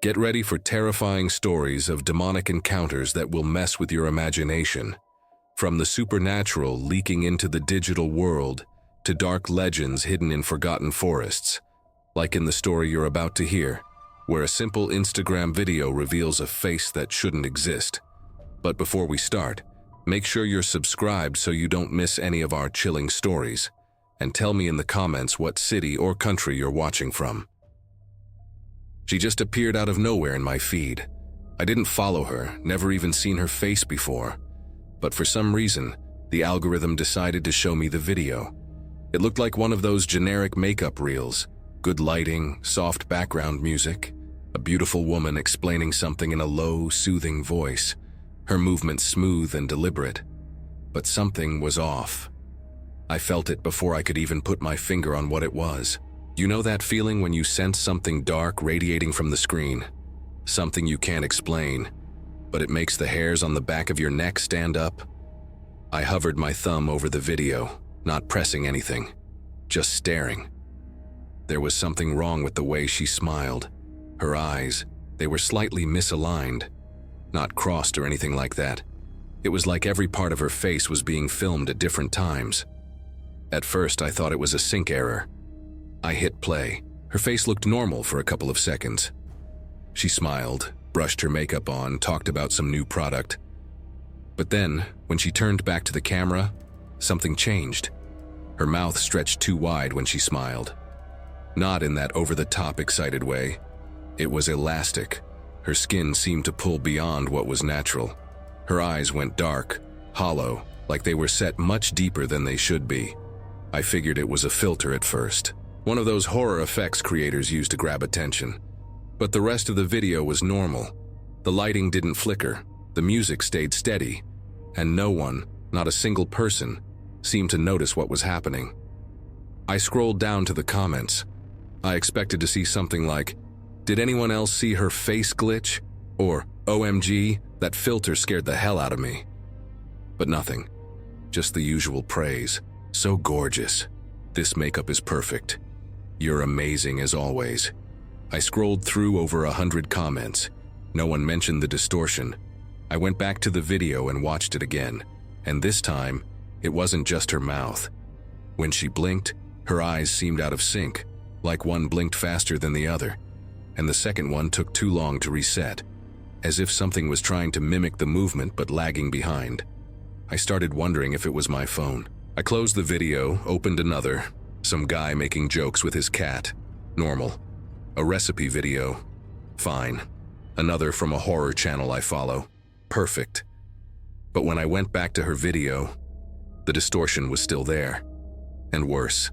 Get ready for terrifying stories of demonic encounters that will mess with your imagination. From the supernatural leaking into the digital world to dark legends hidden in forgotten forests, like in the story you're about to hear, where a simple Instagram video reveals a face that shouldn't exist. But before we start, make sure you're subscribed so you don't miss any of our chilling stories, and tell me in the comments what city or country you're watching from. She just appeared out of nowhere in my feed. I didn't follow her, never even seen her face before. But for some reason, the algorithm decided to show me the video. It looked like one of those generic makeup reels. Good lighting, soft background music, a beautiful woman explaining something in a low, soothing voice, her movements smooth and deliberate. But something was off. I felt it before I could even put my finger on what it was. You know that feeling when you sense something dark radiating from the screen? Something you can't explain, but it makes the hairs on the back of your neck stand up? I hovered my thumb over the video, not pressing anything, just staring. There was something wrong with the way she smiled. Her eyes, they were slightly misaligned, not crossed or anything like that. It was like every part of her face was being filmed at different times. At first, I thought it was a sync error. I hit play. Her face looked normal for a couple of seconds. She smiled, brushed her makeup on, talked about some new product. But then, when she turned back to the camera, something changed. Her mouth stretched too wide when she smiled. Not in that over-the-top excited way. It was elastic. Her skin seemed to pull beyond what was natural. Her eyes went dark, hollow, like they were set much deeper than they should be. I figured it was a filter at first. One of those horror effects creators use to grab attention. But the rest of the video was normal. The lighting didn't flicker, the music stayed steady, and no one, not a single person, seemed to notice what was happening. I scrolled down to the comments. I expected to see something like, "Did anyone else see her face glitch?" Or, "OMG, that filter scared the hell out of me." But nothing. Just the usual praise. "So gorgeous. This makeup is perfect. You're amazing as always." I scrolled through over 100 comments. No one mentioned the distortion. I went back to the video and watched it again. And this time, it wasn't just her mouth. When she blinked, her eyes seemed out of sync, like one blinked faster than the other, and the second one took too long to reset, as if something was trying to mimic the movement but lagging behind. I started wondering if it was my phone. I closed the video, opened another. Some guy making jokes with his cat. Normal. A recipe video. Fine. Another from a horror channel I follow. Perfect. But when I went back to her video, the distortion was still there. And worse.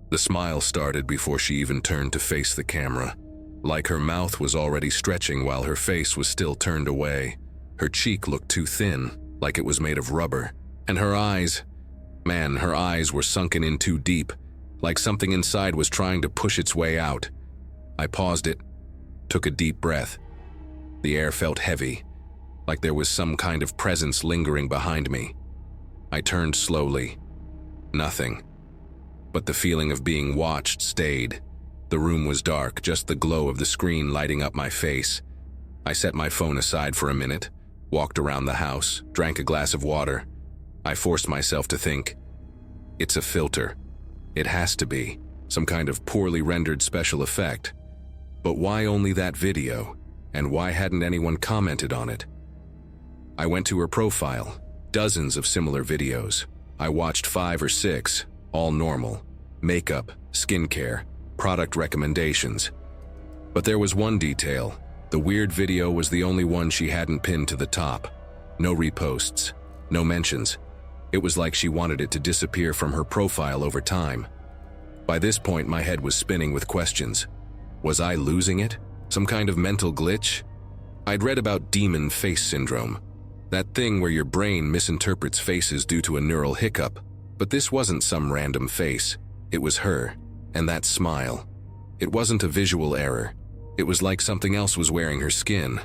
The smile started before she even turned to face the camera. Like her mouth was already stretching while her face was still turned away. Her cheek looked too thin, like it was made of rubber. And her eyes, man, her eyes were sunken in too deep, like something inside was trying to push its way out. I paused it, took a deep breath. The air felt heavy, like there was some kind of presence lingering behind me. I turned slowly. Nothing. But the feeling of being watched stayed. The room was dark, just the glow of the screen lighting up my face. I set my phone aside for a minute, walked around the house, drank a glass of water. I forced myself to think, it's a filter. It has to be, some kind of poorly rendered special effect. But why only that video, and why hadn't anyone commented on it? I went to her profile, dozens of similar videos. I watched 5 or 6, all normal. Makeup, skincare, product recommendations. But there was one detail. The weird video was the only one she hadn't pinned to the top. No reposts, no mentions. It was like she wanted it to disappear from her profile over time. By this point, my head was spinning with questions. Was I losing it? Some kind of mental glitch? I'd read about demon face syndrome, that thing where your brain misinterprets faces due to a neural hiccup. But this wasn't some random face. It was her, and that smile. It wasn't a visual error. It was like something else was wearing her skin.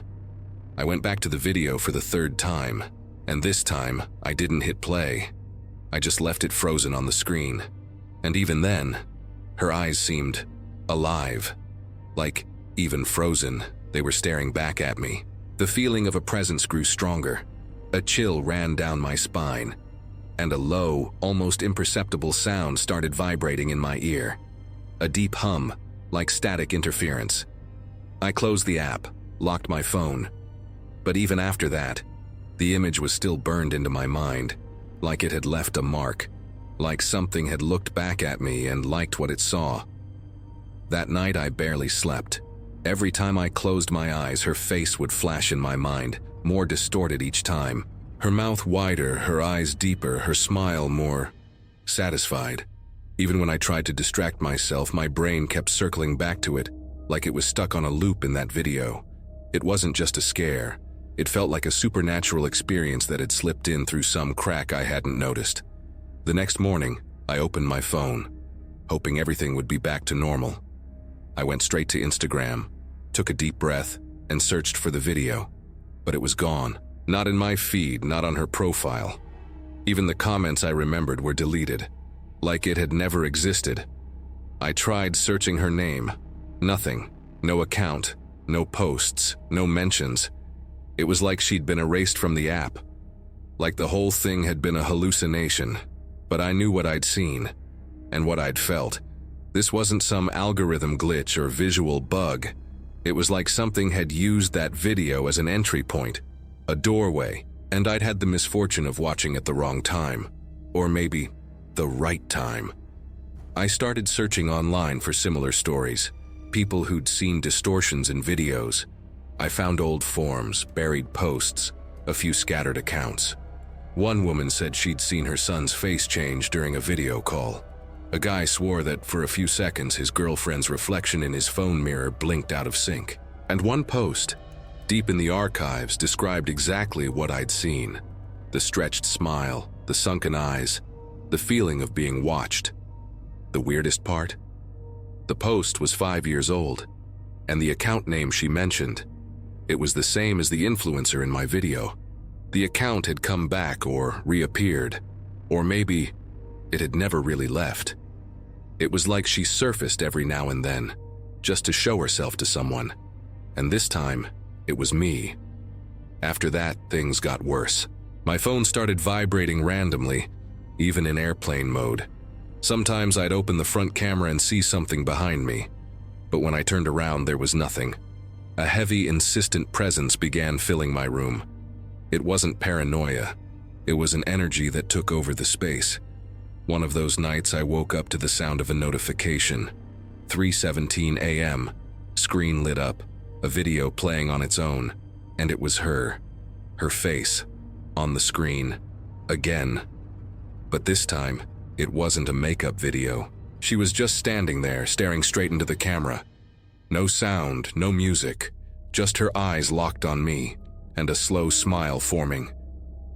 I went back to the video for the 3rd time, and this time, I didn't hit play. I just left it frozen on the screen. And even then, her eyes seemed alive. Like, even frozen, They were staring back at me. The feeling of a presence grew stronger. A chill ran down my spine, and a low, almost imperceptible sound started vibrating in my ear. A deep hum, like static interference. I closed the app, locked my phone. But even after that, the image was still burned into my mind, like it had left a mark, like something had looked back at me and liked what it saw. That night I barely slept. Every time I closed my eyes, her face would flash in my mind, more distorted each time. Her mouth wider, her eyes deeper, her smile more satisfied. Even when I tried to distract myself, my brain kept circling back to it, like it was stuck on a loop in that video. It wasn't just a scare. It felt like a supernatural experience that had slipped in through some crack I hadn't noticed. The next morning, I opened my phone, hoping everything would be back to normal. I went straight to Instagram, took a deep breath, and searched for the video. But it was gone. Not in my feed, not on her profile. Even the comments I remembered were deleted, like it had never existed. I tried searching her name. Nothing. No account. No posts. No mentions. It was like she'd been erased from the app. Like the whole thing had been a hallucination. But I knew what I'd seen, and what I'd felt. This wasn't some algorithm glitch or visual bug. It was like something had used that video as an entry point, a doorway, and I'd had the misfortune of watching at the wrong time. Or maybe the right time. I started searching online for similar stories, people who'd seen distortions in videos. I found old forums, buried posts, a few scattered accounts. One woman said she'd seen her son's face change during a video call. A guy swore that for a few seconds his girlfriend's reflection in his phone mirror blinked out of sync. And one post, deep in the archives, described exactly what I'd seen. The stretched smile, the sunken eyes, the feeling of being watched. The weirdest part? The post was 5 years old, and the account name she mentioned, it was the same as the influencer in my video. The account had come back or reappeared, or maybe it had never really left. It was like she surfaced every now and then, just to show herself to someone. And this time, it was me. After that, things got worse. My phone started vibrating randomly, even in airplane mode. Sometimes I'd open the front camera and see something behind me, but when I turned around, there was nothing. A heavy, insistent presence began filling my room. It wasn't paranoia. It was an energy that took over the space. One of those nights I woke up to the sound of a notification. 3:17 a.m. Screen lit up, a video playing on its own, and it was her. Her face, on the screen, again. But this time, it wasn't a makeup video. She was just standing there, staring straight into the camera. No sound, no music, just her eyes locked on me, and a slow smile forming.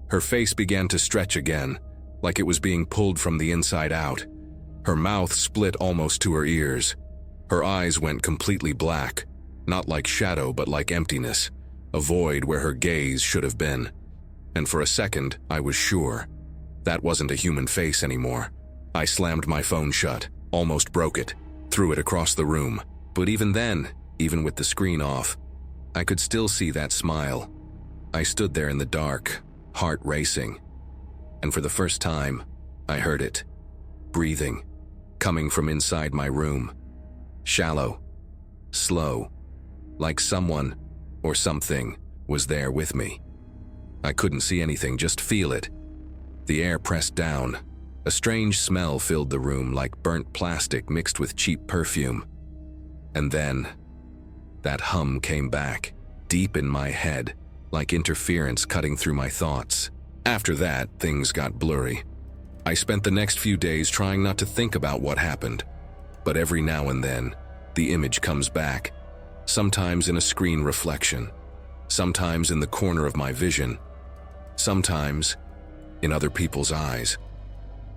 Her face began to stretch again, like it was being pulled from the inside out. Her mouth split almost to her ears. Her eyes went completely black, not like shadow but like emptiness, a void where her gaze should have been. And for a second, I was sure. That wasn't a human face anymore. I slammed my phone shut, almost broke it, threw it across the room. But even then, even with the screen off, I could still see that smile. I stood there in the dark, heart racing. And for the first time, I heard it. Breathing, coming from inside my room. Shallow, slow, like someone or something was there with me. I couldn't see anything, just feel it. The air pressed down. A strange smell filled the room, like burnt plastic mixed with cheap perfume. And then, that hum came back, deep in my head, like interference cutting through my thoughts. After that, things got blurry. I spent the next few days trying not to think about what happened. But every now and then, the image comes back, sometimes in a screen reflection, sometimes in the corner of my vision, sometimes in other people's eyes.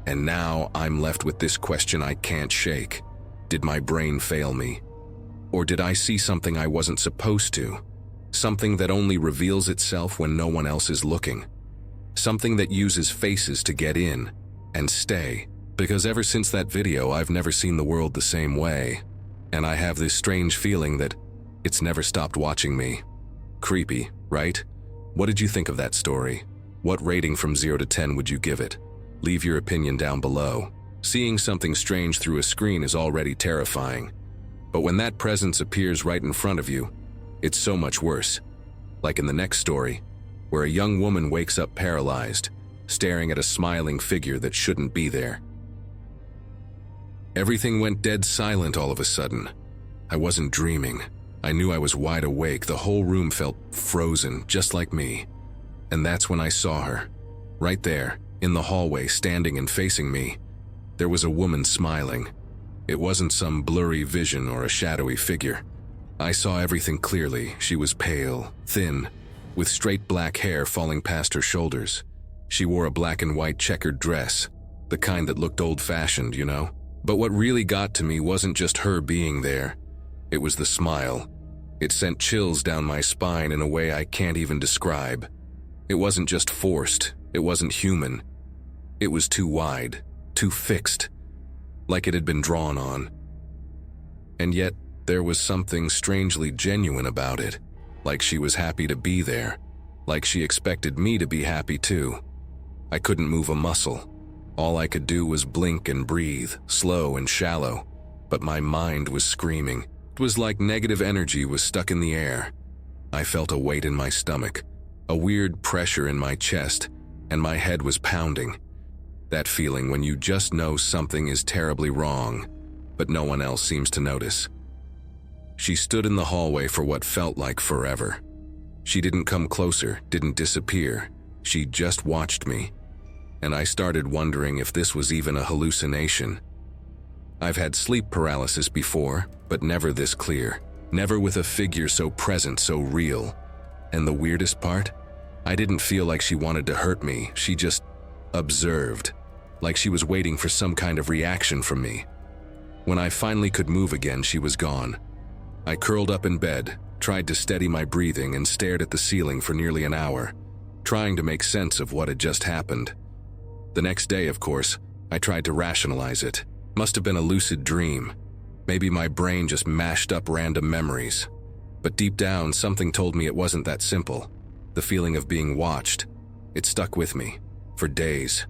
And now I'm left with this question I can't shake. Did my brain fail me? Or did I see something I wasn't supposed to? Something that only reveals itself when no one else is looking? Something that uses faces to get in and stay? Because ever since that video, I've never seen the world the same way. And I have this strange feeling that It's never stopped watching me. Creepy, right? What did you think of that story? What rating from 0 to 10 would you give it? Leave your opinion down below. Seeing something strange through a screen is already terrifying. But when that presence appears right in front of you, it's so much worse. Like in the next story, where a young woman wakes up paralyzed, staring at a smiling figure that shouldn't be there. Everything went dead silent all of a sudden. I wasn't dreaming. I knew I was wide awake. The whole room felt frozen, just like me. And that's when I saw her. Right there, in the hallway, standing and facing me. There was a woman smiling. It wasn't some blurry vision or a shadowy figure. I saw everything clearly. She was pale, thin, with straight black hair falling past her shoulders. She wore a black and white checkered dress, the kind that looked old-fashioned, you know? But what really got to me wasn't just her being there. It was the smile. It sent chills down my spine in a way I can't even describe. It wasn't just forced. It wasn't human. It was too wide, too fixed, like it had been drawn on. And yet, there was something strangely genuine about it, like she was happy to be there, like she expected me to be happy too. I couldn't move a muscle. All I could do was blink and breathe, slow and shallow, but my mind was screaming. It was like negative energy was stuck in the air. I felt a weight in my stomach, a weird pressure in my chest, and my head was pounding. That feeling when you just know something is terribly wrong, but no one else seems to notice. She stood in the hallway for what felt like forever. She didn't come closer, didn't disappear. She just watched me. And I started wondering if this was even a hallucination. I've had sleep paralysis before, but never this clear. Never with a figure so present, so real. And the weirdest part? I didn't feel like she wanted to hurt me. She just observed, like she was waiting for some kind of reaction from me. When I finally could move again, she was gone. I curled up in bed, tried to steady my breathing, and stared at the ceiling for nearly an hour, trying to make sense of what had just happened. The next day, of course, I tried to rationalize it. Must have been a lucid dream. Maybe my brain just mashed up random memories. But deep down, something told me it wasn't that simple. The feeling of being watched, it stuck with me, for days.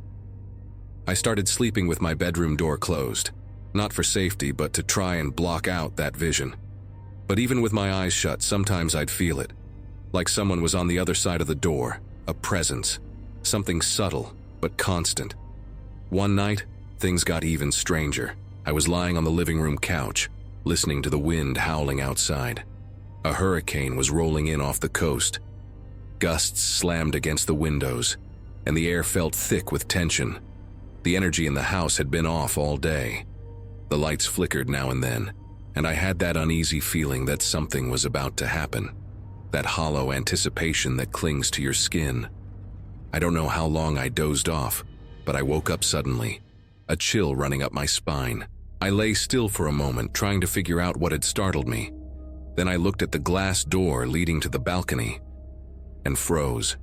I started sleeping with my bedroom door closed, not for safety, but to try and block out that vision. But even with my eyes shut, sometimes I'd feel it, like someone was on the other side of the door, a presence, something subtle but constant. One night, things got even stranger. I was lying on the living room couch, listening to the wind howling outside. A hurricane was rolling in off the coast. Gusts slammed against the windows, and the air felt thick with tension. The energy in the house had been off all day. The lights flickered now and then, and I had that uneasy feeling that something was about to happen. That hollow anticipation that clings to your skin. I don't know how long I dozed off, but I woke up suddenly, a chill running up my spine. I lay still for a moment, trying to figure out what had startled me. Then I looked at the glass door leading to the balcony and froze.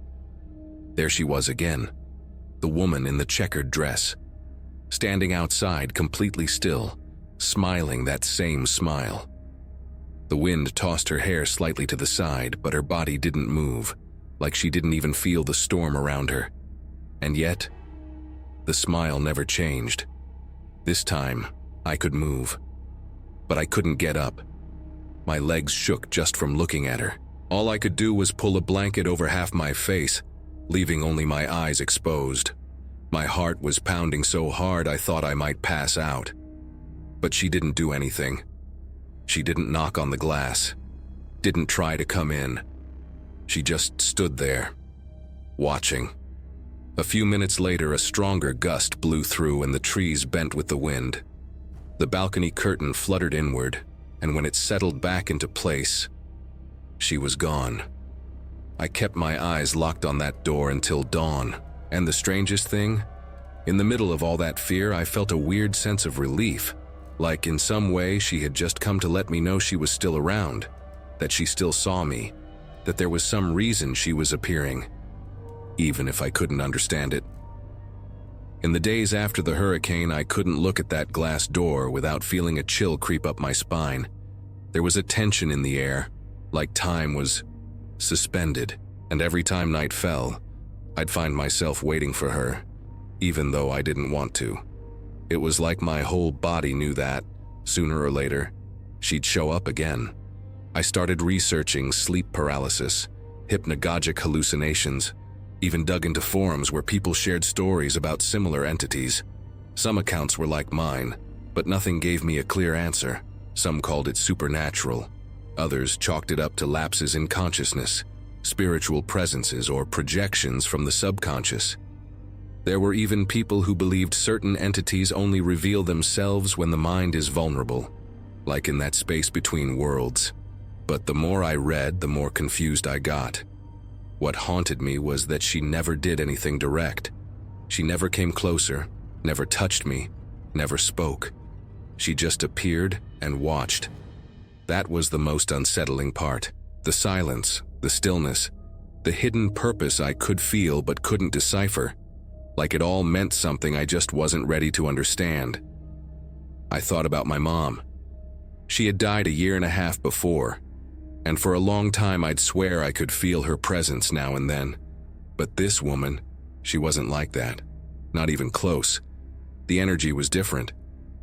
There she was again, the woman in the checkered dress, standing outside completely still, smiling that same smile. The wind tossed her hair slightly to the side, but her body didn't move, like she didn't even feel the storm around her. And yet, the smile never changed. This time, I could move, but I couldn't get up. My legs shook just from looking at her. All I could do was pull a blanket over half my face, leaving only my eyes exposed. My heart was pounding so hard I thought I might pass out. But she didn't do anything. She didn't knock on the glass, didn't try to come in. She just stood there, watching. A few minutes later, a stronger gust blew through and the trees bent with the wind. The balcony curtain fluttered inward, and when it settled back into place, she was gone. I kept my eyes locked on that door until dawn, and the strangest thing? In the middle of all that fear, I felt a weird sense of relief, like in some way she had just come to let me know she was still around, that she still saw me, that there was some reason she was appearing, even if I couldn't understand it. In the days after the hurricane, I couldn't look at that glass door without feeling a chill creep up my spine. There was a tension in the air, like time was suspended, and every time night fell, I'd find myself waiting for her, even though I didn't want to. It was like my whole body knew that, sooner or later, she'd show up again. I started researching sleep paralysis, hypnagogic hallucinations, even dug into forums where people shared stories about similar entities. Some accounts were like mine, but nothing gave me a clear answer. Some called it supernatural. Others chalked it up to lapses in consciousness, spiritual presences, or projections from the subconscious. There were even people who believed certain entities only reveal themselves when the mind is vulnerable, like in that space between worlds. But the more I read, the more confused I got. What haunted me was that she never did anything direct. She never came closer, never touched me, never spoke. She just appeared and watched. That was the most unsettling part. The silence, the stillness, the hidden purpose I could feel but couldn't decipher. Like it all meant something I just wasn't ready to understand. I thought about my mom. She had died a year and a half before, and for a long time I'd swear I could feel her presence now and then. But this woman, she wasn't like that. Not even close. The energy was different.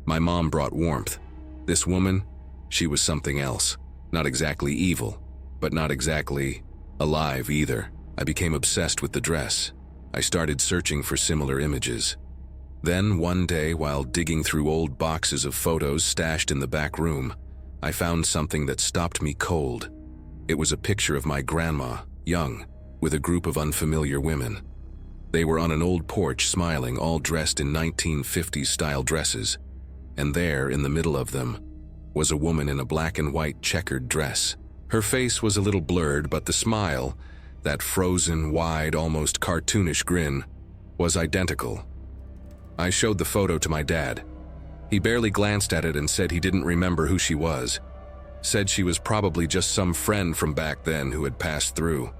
My mom brought warmth. This woman, she was something else. Not exactly evil, but not exactly alive either. I became obsessed with the dress. I started searching for similar images. Then one day, while digging through old boxes of photos stashed in the back room, I found something that stopped me cold. It was a picture of my grandma, young, with a group of unfamiliar women. They were on an old porch smiling, all dressed in 1950s-style dresses. And there, in the middle of them, was a woman in a black and white checkered dress. Her face was a little blurred, but the smile, that frozen, wide, almost cartoonish grin, was identical. I showed the photo to my dad. He barely glanced at it and said he didn't remember who she was. Said she was probably just some friend from back then who had passed through.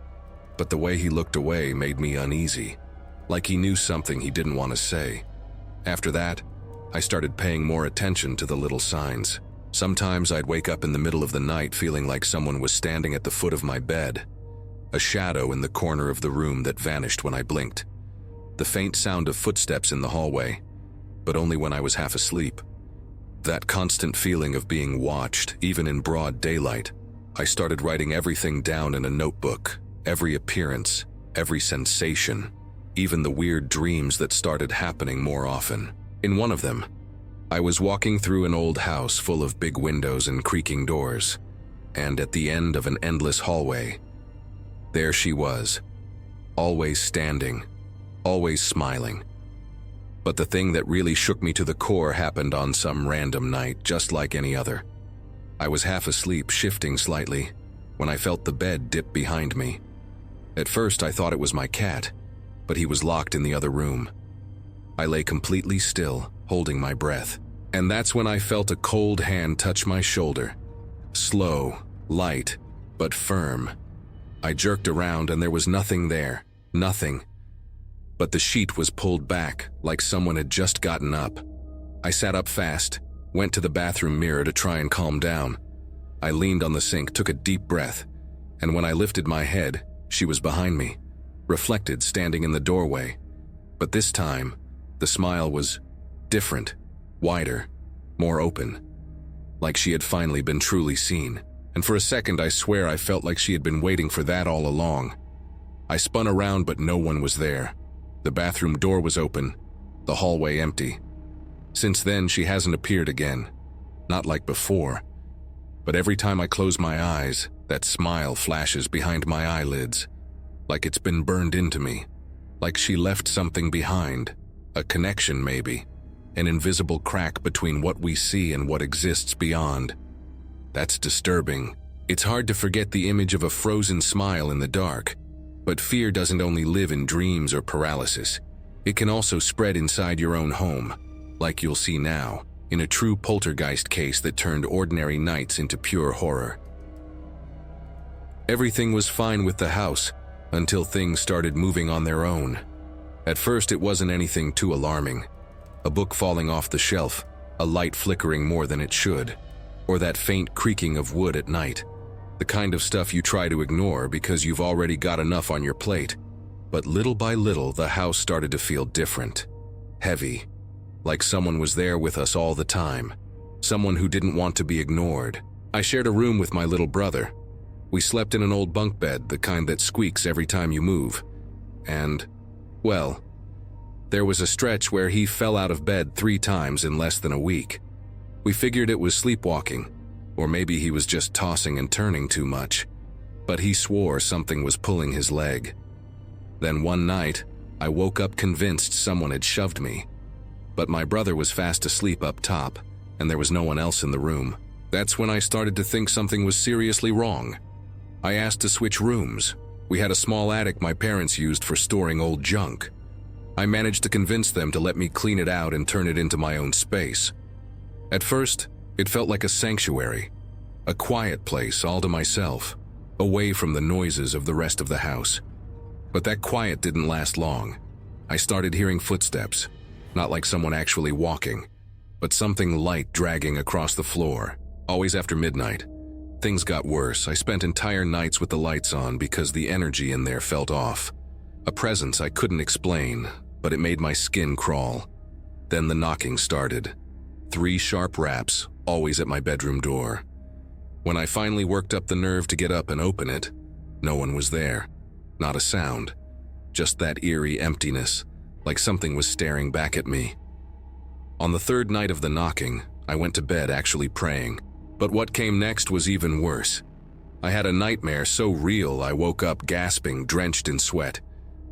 But the way he looked away made me uneasy, like he knew something he didn't want to say. After that, I started paying more attention to the little signs. Sometimes I'd wake up in the middle of the night feeling like someone was standing at the foot of my bed. A shadow in the corner of the room that vanished when I blinked. The faint sound of footsteps in the hallway, but only when I was half asleep. That constant feeling of being watched, even in broad daylight. I started writing everything down in a notebook, every appearance, every sensation, even the weird dreams that started happening more often. In one of them, I was walking through an old house full of big windows and creaking doors, and at the end of an endless hallway, there she was, always standing, always smiling. But the thing that really shook me to the core happened on some random night, just like any other. I was half asleep, shifting slightly, when I felt the bed dip behind me. At first I thought it was my cat, but he was locked in the other room. I lay completely still, holding my breath, and that's when I felt a cold hand touch my shoulder. Slow, light, but firm. I jerked around and there was nothing there, nothing. But the sheet was pulled back, like someone had just gotten up. I sat up fast, went to the bathroom mirror to try and calm down. I leaned on the sink, took a deep breath, and when I lifted my head, she was behind me, reflected, standing in the doorway. But this time, the smile was different, wider, more open, like she had finally been truly seen. And for a second, I swear I felt like she had been waiting for that all along. I spun around, but no one was there. The bathroom door was open, the hallway empty. Since then, she hasn't appeared again. Not like before. But every time I close my eyes, that smile flashes behind my eyelids, like it's been burned into me, like she left something behind, a connection maybe, an invisible crack between what we see and what exists beyond. That's disturbing. It's hard to forget the image of a frozen smile in the dark. But fear doesn't only live in dreams or paralysis. It can also spread inside your own home, like you'll see now, in a true poltergeist case that turned ordinary nights into pure horror. Everything was fine with the house, until things started moving on their own. At first, it wasn't anything too alarming. A book falling off the shelf, a light flickering more than it should, or that faint creaking of wood at night. The kind of stuff you try to ignore because you've already got enough on your plate. But little by little, the house started to feel different. Heavy. Like someone was there with us all the time. Someone who didn't want to be ignored. I shared a room with my little brother. We slept in an old bunk bed, the kind that squeaks every time you move. And, well, there was a stretch where he fell out of bed 3 times in less than a week. We figured it was sleepwalking, or maybe he was just tossing and turning too much. But he swore something was pulling his leg. Then one night, I woke up convinced someone had shoved me. But my brother was fast asleep up top, and there was no one else in the room. That's when I started to think something was seriously wrong. I asked to switch rooms. We had a small attic my parents used for storing old junk. I managed to convince them to let me clean it out and turn it into my own space. At first, it felt like a sanctuary, a quiet place all to myself, away from the noises of the rest of the house. But that quiet didn't last long. I started hearing footsteps, not like someone actually walking, but something light dragging across the floor, always after midnight. Things got worse. I spent entire nights with the lights on because the energy in there felt off. A presence I couldn't explain, but it made my skin crawl. Then the knocking started. 3 sharp raps, always at my bedroom door. When I finally worked up the nerve to get up and open it, no one was there. Not a sound. Just that eerie emptiness, like something was staring back at me. On the 3rd night of the knocking, I went to bed actually praying. But what came next was even worse. I had a nightmare so real I woke up gasping, drenched in sweat.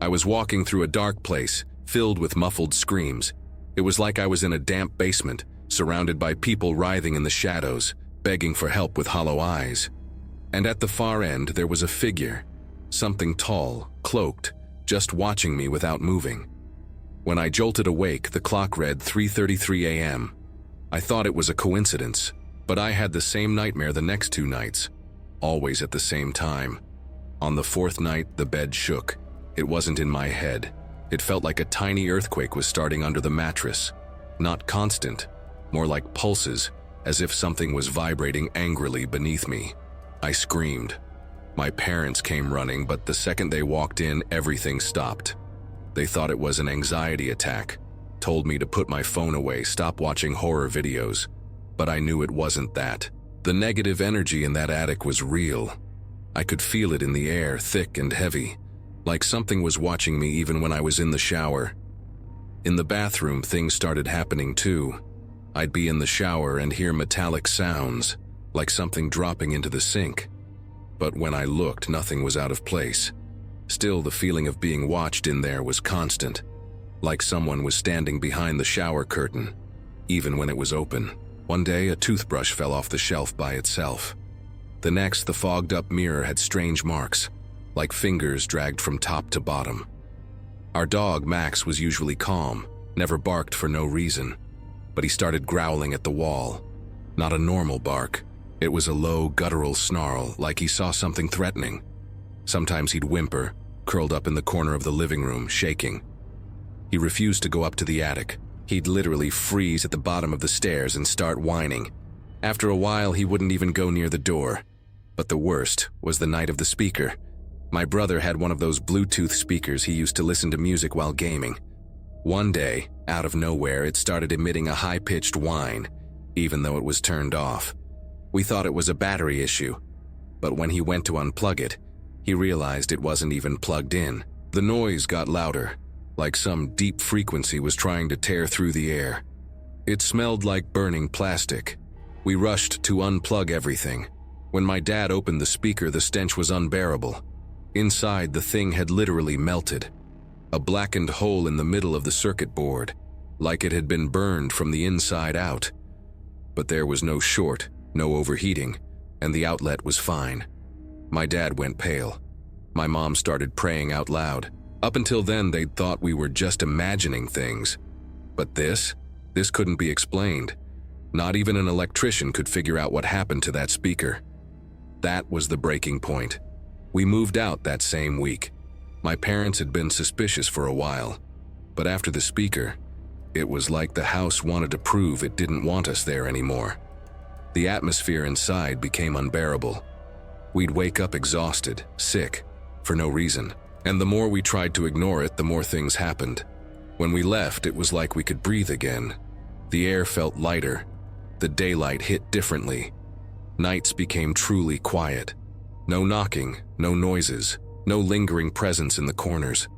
I was walking through a dark place, filled with muffled screams. It was like I was in a damp basement, surrounded by people writhing in the shadows, begging for help with hollow eyes. And at the far end there was a figure, something tall, cloaked, just watching me without moving. When I jolted awake, the clock read 3:33 a.m. I thought it was a coincidence, but I had the same nightmare the next 2 nights, always at the same time. On the 4th night, the bed shook. It wasn't in my head. It felt like a tiny earthquake was starting under the mattress. Not constant, more like pulses, as if something was vibrating angrily beneath me. I screamed. My parents came running, but the second they walked in, everything stopped. They thought it was an anxiety attack, told me to put my phone away, stop watching horror videos. But I knew it wasn't that. The negative energy in that attic was real. I could feel it in the air, thick and heavy, like something was watching me even when I was in the shower. In the bathroom, things started happening too. I'd be in the shower and hear metallic sounds, like something dropping into the sink. But when I looked, nothing was out of place. Still, the feeling of being watched in there was constant, like someone was standing behind the shower curtain, even when it was open. One day, a toothbrush fell off the shelf by itself. The next, the fogged-up mirror had strange marks, like fingers dragged from top to bottom. Our dog, Max, was usually calm, never barked for no reason, but he started growling at the wall. Not a normal bark. It was a low, guttural snarl, like he saw something threatening. Sometimes he'd whimper, curled up in the corner of the living room, shaking. He refused to go up to the attic. He'd literally freeze at the bottom of the stairs and start whining. After a while, he wouldn't even go near the door. But the worst was the night of the speaker. My brother had one of those Bluetooth speakers he used to listen to music while gaming. One day, out of nowhere, it started emitting a high-pitched whine, even though it was turned off. We thought it was a battery issue, but when he went to unplug it, he realized it wasn't even plugged in. The noise got louder, like some deep frequency was trying to tear through the air. It smelled like burning plastic. We rushed to unplug everything. When my dad opened the speaker, the stench was unbearable. Inside, the thing had literally melted. A blackened hole in the middle of the circuit board, like it had been burned from the inside out. But there was no short, no overheating, and the outlet was fine. My dad went pale. My mom started praying out loud. Up until then, they'd thought we were just imagining things. But this couldn't be explained. Not even an electrician could figure out what happened to that speaker. That was the breaking point. We moved out that same week. My parents had been suspicious for a while, but after the speaker, it was like the house wanted to prove it didn't want us there anymore. The atmosphere inside became unbearable. We'd wake up exhausted, sick, for no reason. And the more we tried to ignore it, the more things happened. When we left, it was like we could breathe again. The air felt lighter. The daylight hit differently. Nights became truly quiet. No knocking, no noises, no lingering presence in the corners.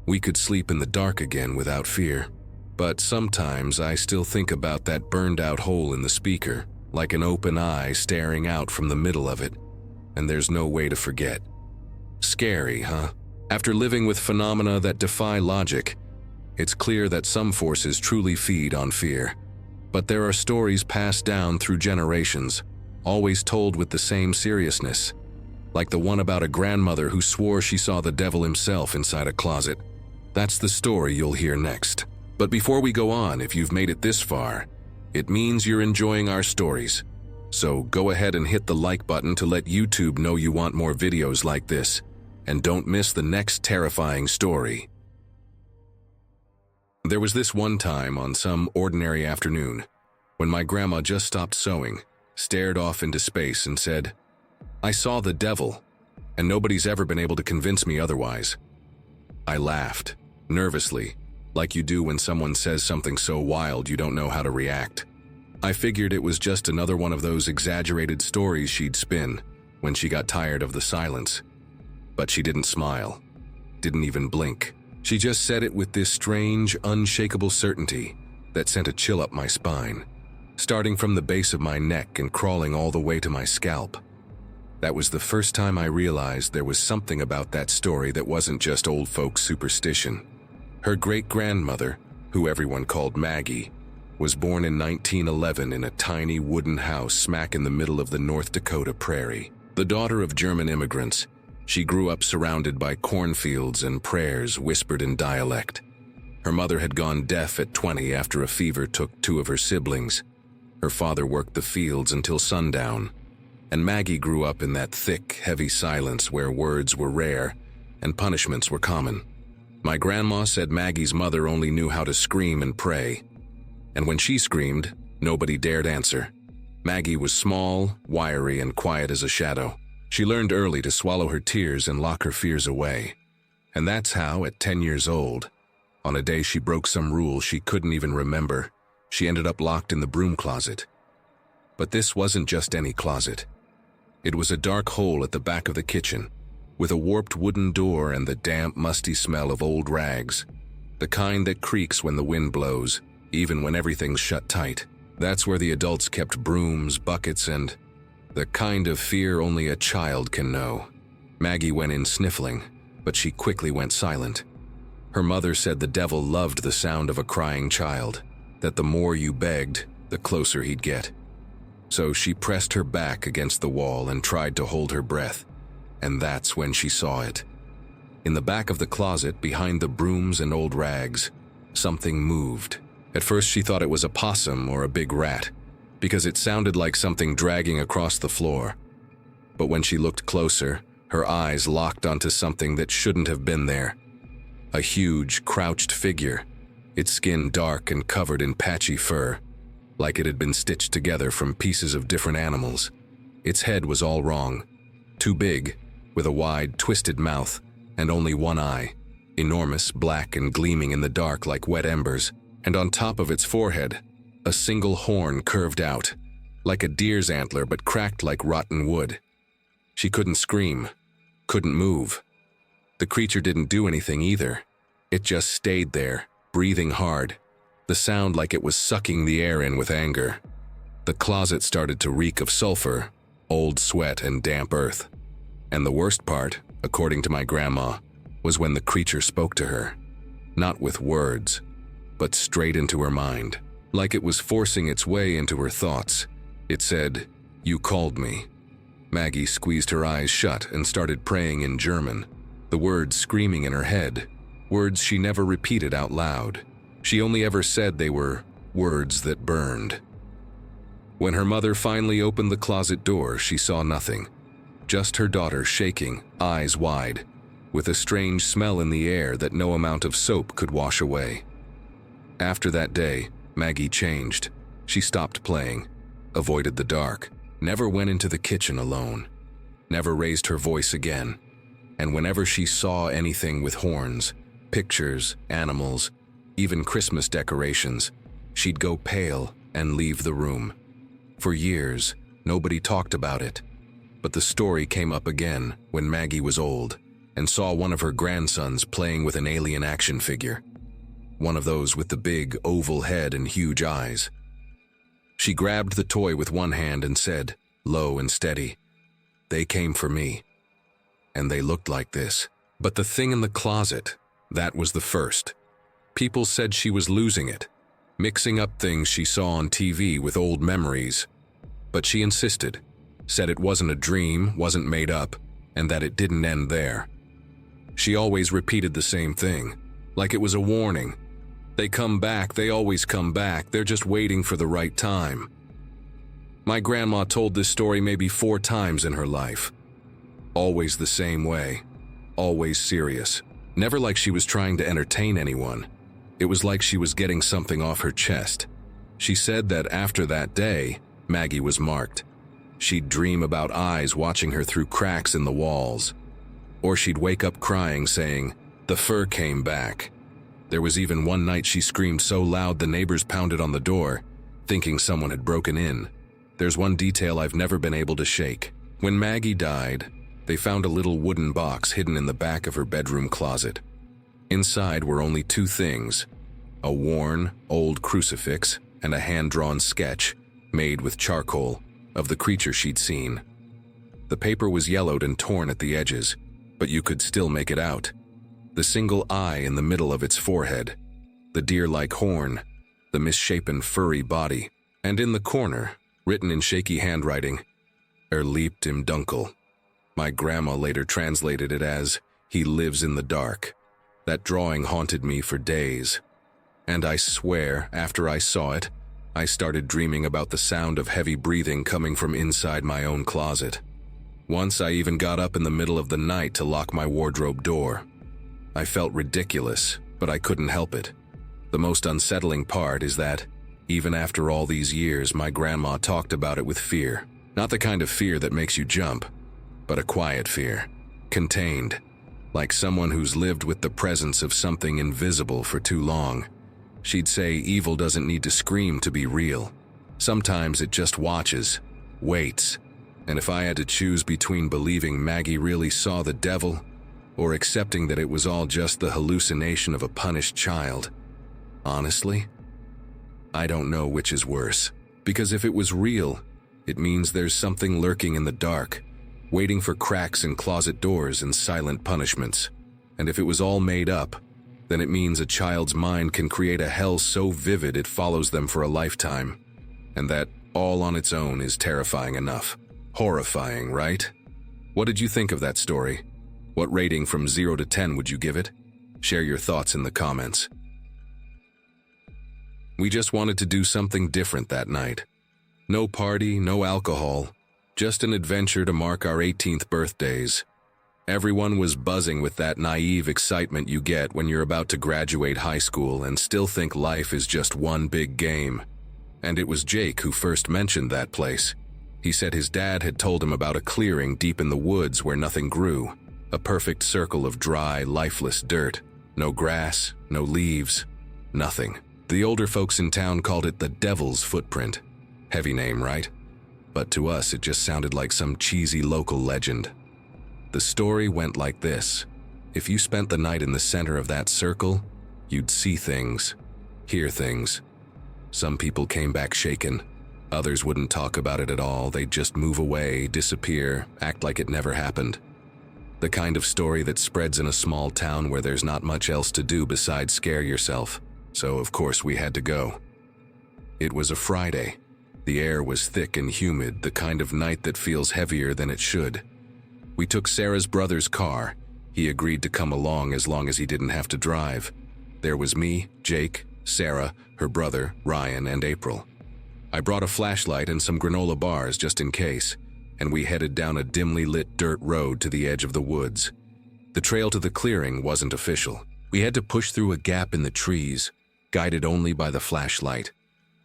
We could sleep in the dark again without fear. But sometimes I still think about that burned-out hole in the speaker, like an open eye staring out from the middle of it, and there's no way to forget. Scary, huh? After living with phenomena that defy logic, it's clear that some forces truly feed on fear. But there are stories passed down through generations, always told with the same seriousness, like the one about a grandmother who swore she saw the devil himself inside a closet. That's the story you'll hear next. But before we go on, if you've made it this far, it means you're enjoying our stories. So go ahead and hit the like button to let YouTube know you want more videos like this, and don't miss the next terrifying story. There was this one time on some ordinary afternoon when my grandma just stopped sewing, stared off into space and said, "I saw the devil, and nobody's ever been able to convince me otherwise." I laughed, nervously, like you do when someone says something so wild you don't know how to react. I figured it was just another one of those exaggerated stories she'd spin when she got tired of the silence. But she didn't smile, didn't even blink. She just said it with this strange, unshakable certainty that sent a chill up my spine, starting from the base of my neck and crawling all the way to my scalp. That was the first time I realized there was something about that story that wasn't just old folks' superstition. Her great-grandmother, who everyone called Maggie, was born in 1911 in a tiny wooden house smack in the middle of the North Dakota prairie. The daughter of German immigrants, she grew up surrounded by cornfields and prayers whispered in dialect. Her mother had gone deaf at 20 after a fever took two of her siblings. Her father worked the fields until sundown, and Maggie grew up in that thick, heavy silence where words were rare and punishments were common. My grandma said Maggie's mother only knew how to scream and pray, and when she screamed, nobody dared answer. Maggie was small, wiry, and quiet as a shadow. She learned early to swallow her tears and lock her fears away. And that's how, at 10 years old, on a day she broke some rule she couldn't even remember, she ended up locked in the broom closet. But this wasn't just any closet. It was a dark hole at the back of the kitchen, with a warped wooden door and the damp, musty smell of old rags, the kind that creaks when the wind blows, even when everything's shut tight. That's where the adults kept brooms, buckets, and the kind of fear only a child can know. Maggie went in sniffling, but she quickly went silent. Her mother said the devil loved the sound of a crying child, that the more you begged, the closer he'd get. So she pressed her back against the wall and tried to hold her breath, and that's when she saw it. In the back of the closet, behind the brooms and old rags, something moved. At first she thought it was a possum or a big rat, because it sounded like something dragging across the floor. But when she looked closer, her eyes locked onto something that shouldn't have been there. A huge, crouched figure, its skin dark and covered in patchy fur, like it had been stitched together from pieces of different animals. Its head was all wrong, too big, with a wide, twisted mouth and only one eye, enormous, black and gleaming in the dark like wet embers, and on top of its forehead, a single horn curved out, like a deer's antler but cracked like rotten wood. She couldn't scream, couldn't move. The creature didn't do anything either. It just stayed there, breathing hard, the sound like it was sucking the air in with anger. The closet started to reek of sulfur, old sweat, and damp earth. And the worst part, according to my grandma, was when the creature spoke to her. Not with words, but straight into her mind. Like it was forcing its way into her thoughts. It said, "You called me." Maggie squeezed her eyes shut and started praying in German, the words screaming in her head, words she never repeated out loud. She only ever said they were words that burned. When her mother finally opened the closet door, she saw nothing. Just her daughter shaking, eyes wide, with a strange smell in the air that no amount of soap could wash away. After that day, Maggie changed. She stopped playing, avoided the dark, never went into the kitchen alone. never raised her voice again. And whenever she saw anything with horns, pictures, animals, even Christmas decorations, she'd go pale and leave the room. For years, nobody talked about it. But the story came up again when Maggie was old and saw one of her grandsons playing with an alien action figure. One of those with the big, oval head and huge eyes. She grabbed the toy with one hand and said, low and steady, "They came for me. And they looked like this." But the thing in the closet, that was the first. People said she was losing it, mixing up things she saw on TV with old memories. But she insisted, said it wasn't a dream, wasn't made up, and that it didn't end there. She always repeated the same thing, like it was a warning. They come back, they always come back, they're just waiting for the right time. My grandma told this story maybe 4 times in her life. Always the same way, always serious. Never like she was trying to entertain anyone. It was like she was getting something off her chest. She said that after that day, Maggie was marked. She'd dream about eyes watching her through cracks in the walls. Or she'd wake up crying saying, "The fur came back." There was even one night she screamed so loud the neighbors pounded on the door, thinking someone had broken in. There's one detail I've never been able to shake. When Maggie died, they found a little wooden box hidden in the back of her bedroom closet. Inside were only 2 things, a worn, old crucifix and a hand-drawn sketch, made with charcoal, of the creature she'd seen. The paper was yellowed and torn at the edges, but you could still make it out. The single eye in the middle of its forehead, the deer-like horn, the misshapen furry body, and in the corner, written in shaky handwriting, lebt im Dunkel. My grandma later translated it as, "He lives in the dark." That drawing haunted me for days. And I swear, after I saw it, I started dreaming about the sound of heavy breathing coming from inside my own closet. Once I even got up in the middle of the night to lock my wardrobe door. I felt ridiculous, but I couldn't help it. The most unsettling part is that, even after all these years, my grandma talked about it with fear. Not the kind of fear that makes you jump, but a quiet fear, contained, like someone who's lived with the presence of something invisible for too long. She'd say evil doesn't need to scream to be real. Sometimes it just watches, waits. And if I had to choose between believing Maggie really saw the devil or accepting that it was all just the hallucination of a punished child, honestly, I don't know which is worse. Because if it was real, it means there's something lurking in the dark, waiting for cracks in closet doors and silent punishments. And if it was all made up, then it means a child's mind can create a hell so vivid it follows them for a lifetime. And that, all on its own, is terrifying enough. Horrifying, right? What did you think of that story? What rating from 0 to 10 would you give it? Share your thoughts in the comments. We just wanted to do something different that night. No party, no alcohol, just an adventure to mark our 18th birthdays. Everyone was buzzing with that naive excitement you get when you're about to graduate high school and still think life is just one big game. And it was Jake who first mentioned that place. He said his dad had told him about a clearing deep in the woods where nothing grew, a perfect circle of dry, lifeless dirt. No grass, no leaves, nothing. The older folks in town called it the Devil's Footprint. Heavy name, right? But to us it just sounded like some cheesy local legend. The story went like this. If you spent the night in the center of that circle, you'd see things, hear things. Some people came back shaken. Others wouldn't talk about it at all. They'd just move away, disappear, act like it never happened. The kind of story that spreads in a small town where there's not much else to do besides scare yourself. So of course we had to go. It was a Friday. The air was thick and humid, the kind of night that feels heavier than it should. We took Sarah's brother's car. He agreed to come along as long as he didn't have to drive. There was me, Jake, Sarah, her brother, Ryan, and April. I brought a flashlight and some granola bars just in case, and we headed down a dimly lit dirt road to the edge of the woods. The trail to the clearing wasn't official. We had to push through a gap in the trees, guided only by the flashlight.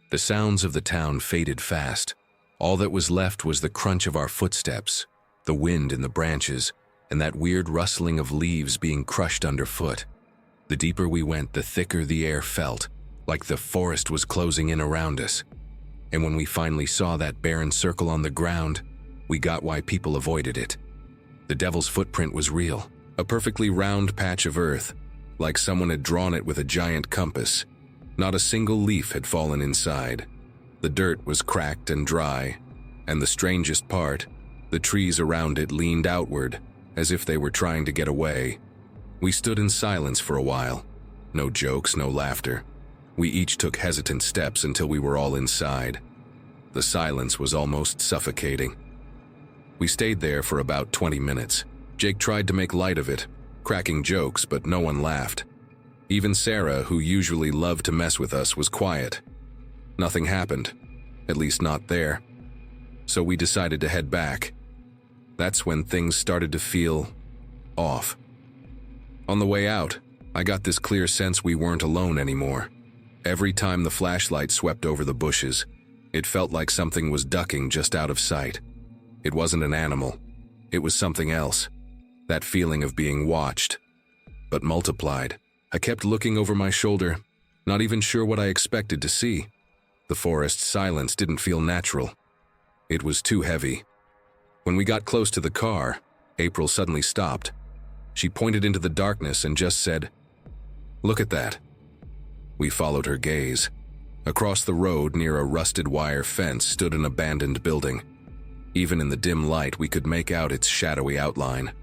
The sounds of the town faded fast. All that was left was the crunch of our footsteps, the wind in the branches, and that weird rustling of leaves being crushed underfoot. The deeper we went, the thicker the air felt, like the forest was closing in around us. And when we finally saw that barren circle on the ground, we got why people avoided it. The devil's footprint was real, a perfectly round patch of earth, like someone had drawn it with a giant compass. Not a single leaf had fallen inside. The dirt was cracked and dry, and the strangest part, the trees around it leaned outward, as if they were trying to get away. We stood in silence for a while. No jokes, no laughter. We each took hesitant steps until we were all inside. The silence was almost suffocating. We stayed there for about 20 minutes. Jake tried to make light of it, cracking jokes, but no one laughed. Even Sarah, who usually loved to mess with us, was quiet. Nothing happened, at least not there. So we decided to head back. That's when things started to feel off. On the way out, I got this clear sense we weren't alone anymore. Every time the flashlight swept over the bushes, it felt like something was ducking just out of sight. It wasn't an animal. It was something else. That feeling of being watched, but multiplied. I kept looking over my shoulder, not even sure what I expected to see. The forest's silence didn't feel natural. It was too heavy. When we got close to the car, April suddenly stopped. She pointed into the darkness and just said, "Look at that." We followed her gaze. Across the road, near a rusted wire fence, stood an abandoned building. Even in the dim light, we could make out its shadowy outline.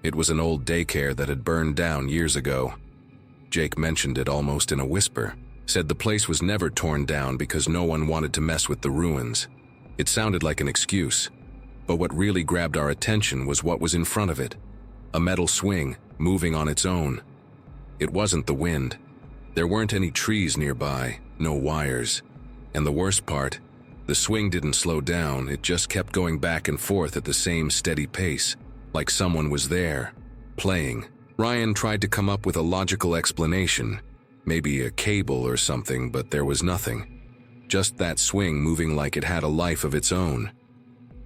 It was an old daycare that had burned down years ago. Jake mentioned it almost in a whisper, said the place was never torn down because no one wanted to mess with the ruins. It sounded like an excuse, but what really grabbed our attention was what was in front of it. A metal swing, moving on its own. It wasn't the wind. There weren't any trees nearby, no wires. And the worst part, the swing didn't slow down, it just kept going back and forth at the same steady pace, like someone was there, playing. Ryan tried to come up with a logical explanation, maybe a cable or something, but there was nothing. Just that swing moving like it had a life of its own.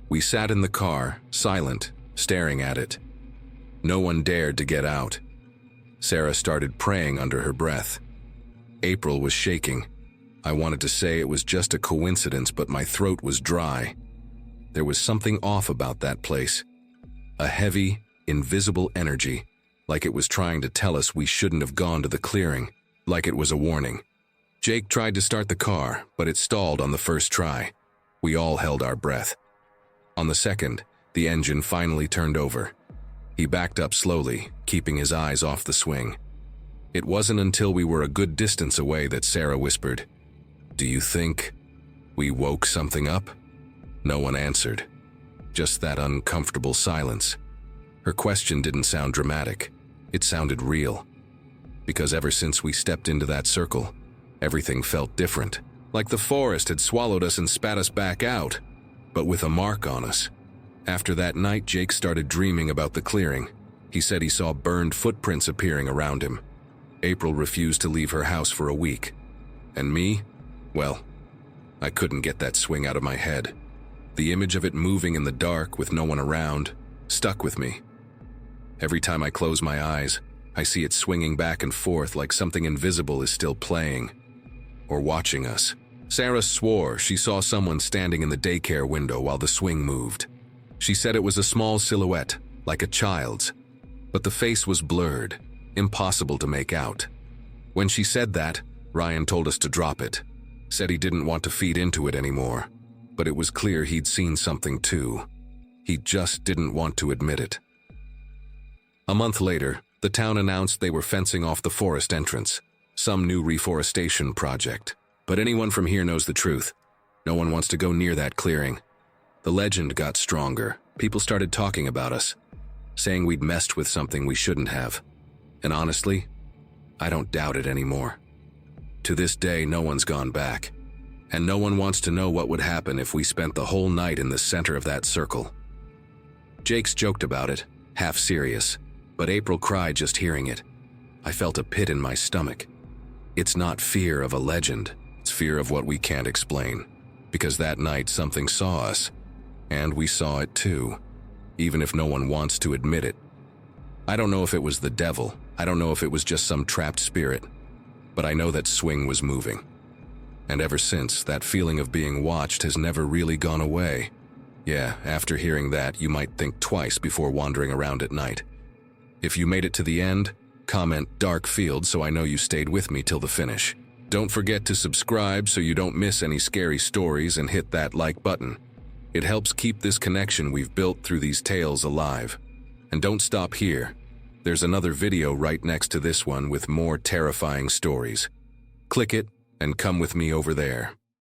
We sat in the car, silent, staring at it. No one dared to get out. Sarah started praying under her breath. April was shaking. I wanted to say it was just a coincidence, but my throat was dry. There was something off about that place. A heavy, invisible energy, like it was trying to tell us we shouldn't have gone to the clearing, like it was a warning. Jake tried to start the car, but it stalled on the first try. We all held our breath. On the second, the engine finally turned over. He backed up slowly, keeping his eyes off the swing. It wasn't until we were a good distance away that Sarah whispered, "Do you think we woke something up?" No one answered. Just that uncomfortable silence. Her question didn't sound dramatic. It sounded real. Because ever since we stepped into that circle, everything felt different. Like the forest had swallowed us and spat us back out, but with a mark on us. After that night, Jake started dreaming about the clearing. He said he saw burned footprints appearing around him. April refused to leave her house for a week. And me? Well, I couldn't get that swing out of my head. The image of it moving in the dark with no one around stuck with me. Every time I close my eyes, I see it swinging back and forth like something invisible is still playing or watching us. Sarah swore she saw someone standing in the daycare window while the swing moved. She said it was a small silhouette, like a child's, but the face was blurred, impossible to make out. When she said that, Ryan told us to drop it, said he didn't want to feed into it anymore, but it was clear he'd seen something too. He just didn't want to admit it. A month later, the town announced they were fencing off the forest entrance, some new reforestation project. But anyone from here knows the truth. No one wants to go near that clearing. The legend got stronger. People started talking about us, saying we'd messed with something we shouldn't have. And honestly, I don't doubt it anymore. To this day, no one's gone back. And no one wants to know what would happen if we spent the whole night in the center of that circle. Jake's joked about it, half serious, but April cried just hearing it. I felt a pit in my stomach. It's not fear of a legend, it's fear of what we can't explain. Because that night something saw us, and we saw it too. even if no one wants to admit it. I don't know if it was the devil, I don't know if it was just some trapped spirit, but I know that swing was moving. And ever since, that feeling of being watched has never really gone away. Yeah, after hearing that, you might think twice before wandering around at night. If you made it to the end, comment "Dark Field" so I know you stayed with me till the finish. Don't forget to subscribe so you don't miss any scary stories, and hit that like button. It helps keep this connection we've built through these tales alive. And don't stop here. There's another video right next to this one with more terrifying stories. Click it and come with me over there.